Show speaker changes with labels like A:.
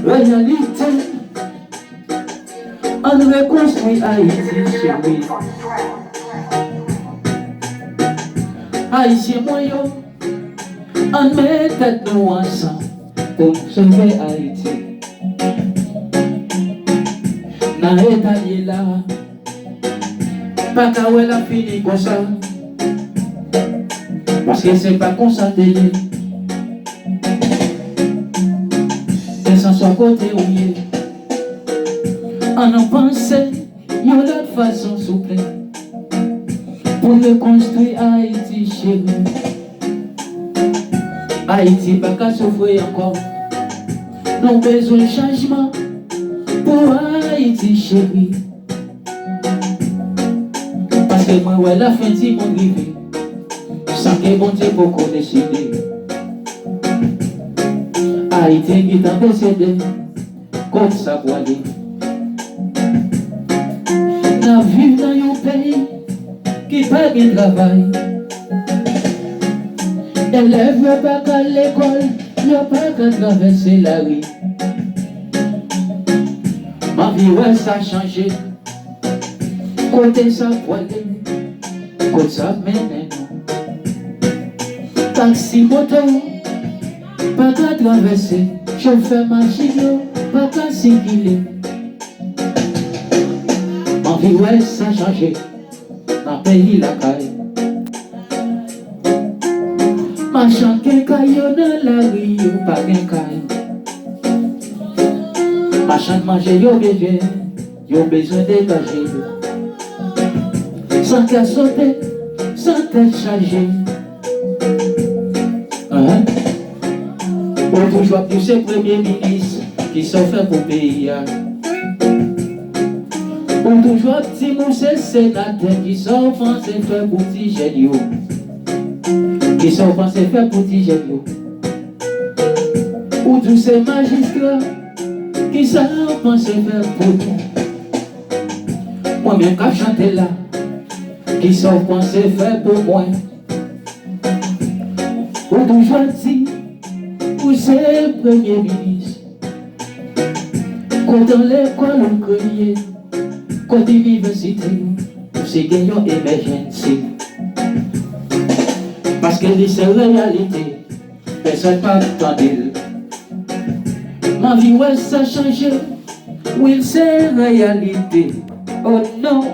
A: Réalité, on reconstruit Haïti, chérie. Haïtien moyen, on met tête nous ensemble pour sauver Haïti. Dans l'état là, pas qu'à la fini comme ça, parce que c'est pas comme ça télé. Et sans soit côté ou mieux, on en pensait, il y a l'autre façon souple pour reconstruire Haïti, chérie. Haïti pas qu'à souffrir encore, nous besoin de changement pour Haïti, chérie. Parce que moi, ouais, la fin du monde rivé, sans que bon Dieu beaucoup décider. Haïti qui t'a décédé, comme ça pour aller. La vie dans un pays qui pas de travail. Élèves ne pas qu'à l'école, ne pas qu'à traverser la rue. Ma vie, ouais, ça a changé. Côté ça poilé, côté ça mène. Taxi moto, pas qu'à traverser. Chauffeur machine, pas qu'à circuler. Ma vie, ouais, ça a changé. Dans le pays, la caille. Marchand qui caillou dans la rue, pas qu'un caille. Marchand de manger, yo besoin de dégager. Sans qu'à sauter, sans tête chargée. On toujours plus ces premiers ministres qui sont faits pour pays. On toujours petit mousse sénateurs qui sont pensés faire pour petit génie. Qui sont pensés faire pour petit génie. Ou tous ces magistrats qui sont pensés faire pour nous. Moi-même quand chanter là, qui sont pensés faire pour moi. Ou toujours dit, pour ces premiers ministres, quand dans l'école on criait, quand l'université, pour ces gagnants émergence. Parce que c'est réalité, personne pas entendu. Ma vie, ouais, ça a changé, oui, c'est réalité. Oh non,